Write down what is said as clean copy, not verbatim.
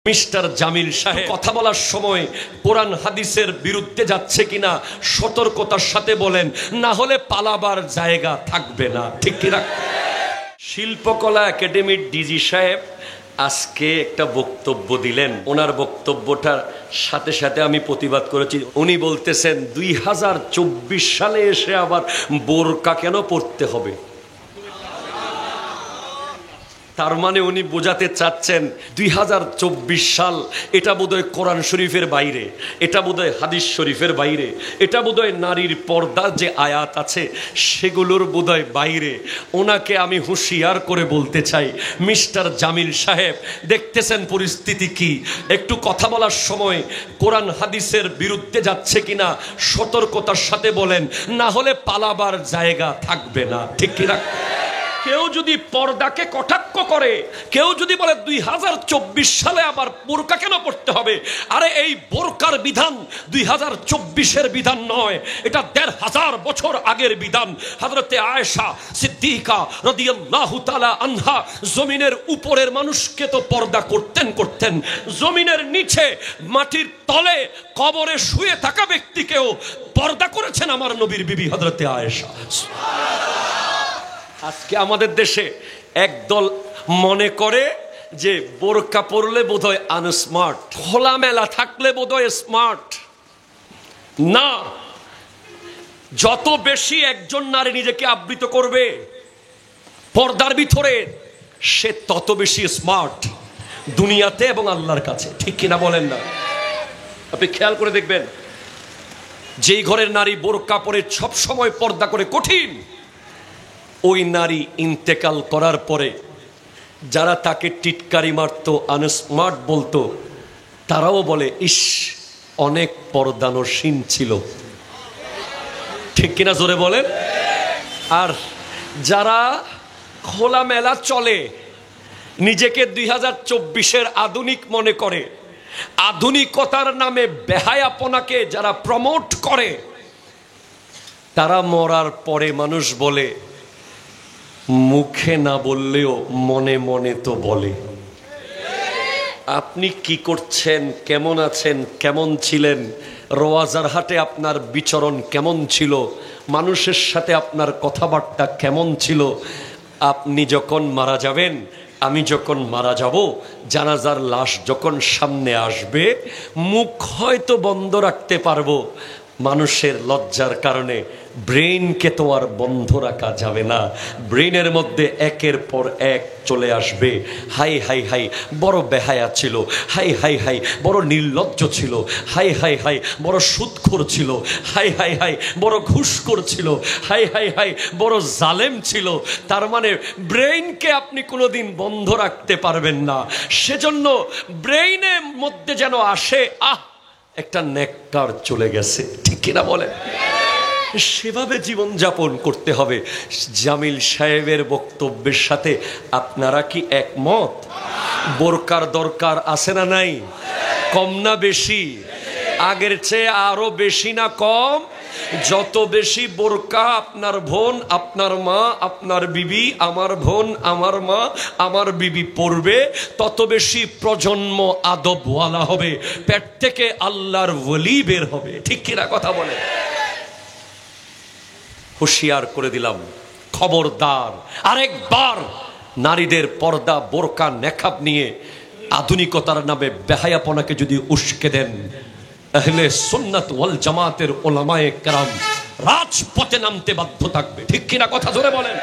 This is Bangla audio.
মিস্টার জামিল সাহেব কথা বলার সময় কোরআন হাদিসের বিরুদ্ধে যাচ্ছে কিনা সতর্কতার সাথে বলেন, না হলে পালাবার জায়গা থাকবে না। ঠিক কিনা? শিল্পকলা একাডেমির ডিজি সাহেব আজকে একটা বক্তব্য দিলেন। ওনার বক্তব্যটার সাথে সাথে আমি প্রতিবাদ করেছি। উনি বলতেছেন 2024 সালে এসে আবার বোরকা কেন পড়তে হবে। তার মানে উনি বোঝাতে চাচ্ছেন 2024 সাল এটা বোধহয় কোরআন শরীফের বাইরে, এটা বোধহয় হাদিস শরীফের বাইরে, এটা বোধহয় নারীর পর্দার যে আয়াত আছে সেগুলোর বোধহয় বাইরে। ওনাকে আমি হুঁশিয়ার করে বলতে চাই, মিস্টার জামিল সাহেব দেখতেছেন পরিস্থিতি কি, একটু কথা বলার সময় কোরআন হাদিসের বিরুদ্ধে যাচ্ছে কিনা সতর্কতার সাথে বলেন, না হলে পালাবার জায়গা থাকবে না। ঠিক কিনা? কেউ যদি পর্দাকে কটাক্ষ করে, কেউ যদি বলে 2024 সালে আবার বোরকা কেন পড়তে হবে, আরে এই বোরকার বিধান 2024-এর বিধান নয়, এটা 1500 বছর আগের বিধান। হযরতে আয়েশা সিদ্দিকা রাদিয়াল্লাহু তাআলা আনহা জমিনের উপরের মানুষকে তো পর্দা করতেন, জমিনের নিচে মাটির তলে কবরে শুয়ে থাকা ব্যক্তিকেও পর্দা করেছেন আমার নবীর বিবি হযরতে আয়েশা। আজকে আমাদের দেশে একদল মনে করে যে বোরকা পরলে বোধহয় আনস্মার্ট, খোলামেলা থাকলে বোধহয় স্মার্ট। না, যত বেশি একজন নারী নিজেকে আবৃত করবে পর্দার ভিতরে, সে তত বেশি স্মার্ট দুনিয়াতে এবং আল্লাহর কাছে। ঠিক কিনা বলেন না? আপনি খেয়াল করে দেখবেন, যেই ঘরের নারী বোরকা পরে সব সময় পর্দা করে কঠিন, ওই নারী ইন্তেকাল করার পরে যারা তাকে টিটকারি মারতো, আনস্মার্ট বলতো, তারাও বলে ইস অনেক পর্দানসীন ছিল। ঠিক কিনা জোরে বলেন? আর যারা খোলামেলা চলে, নিজেকে 2024-এর আধুনিক মনে করে, আধুনিকতার নামে বেহায়াপনাকে যারা প্রমোট করে, তারা মরার পরে মানুষ বলে, মুখে না বললেও মনে মনে তো বলে। আপনি কি করছেন, কেমন আছেন, কেমন ছিলেন, রোয়াজার হাটে আপনার বিচরণ কেমন ছিল, মানুষের সাথে আপনার কথাবার্তা কেমন ছিল, আপনি যখন মারা যাবেন, আমি যখন মারা যাব, জানাজার লাশ যখন সামনে আসবে, মুখ হয়তো বন্ধ রাখতে পারবো, মানুষের লজ্জার কারণে ব্রেইনকে তো আর বন্ধ রাখা যাবে না। ব্রেইনের মধ্যে একের পর এক চলে আসবে, হাই হাই হাই বড় বেহায়া ছিল, হাই হাই হাই বড় নির্লজ্জ ছিল, হাই হাই হাই বড় সুদখোর ছিল, হাই হাই হাই বড় ঘুষখোর ছিল, হাই হাই হাই বড় জালেম ছিল। তার মানে ব্রেইনকে আপনি কোনোদিন বন্ধ রাখতে পারবেন না। সেজন্য ব্রেইনের মধ্যে যেন আসে, আহ একটা নেককার চলে গেছে। ঠিক কিনা বলে? সেভাবে জীবন যাপন করতে হবে। জামিল সাহেবের বক্তব্যের সাথে আপনারা কি একমত? বোরকার দরকার আছে না নাই? কম না বেশি? আগের চেয়ে আরো বেশি না কম? যত বেশি বোরকা আপনার বোন, আপনার মা, আপনার বিবি, আমার বোন, আমার মা, আমার বিবি পড়বে, তত বেশি প্রজন্ম আদবওয়ালা হবে, পেট থেকে আল্লাহর ওলি বের হবে। ঠিক কিনা কথা বলে? হুঁশিয়ার করে দিলাম, খবরদার আরেকবার নারীদের পর্দা, বোরকা, নেকাব নিয়ে আধুনিকতার নামে বেহায়াপনাকে যদি উস্কে দেন, আহলে সুন্নাত ওয়াল জামাতের উলামায়ে কেরাম রাজপথে নামতে বাধ্য থাকবে। ঠিক কিনা কথা জোরে বলেন?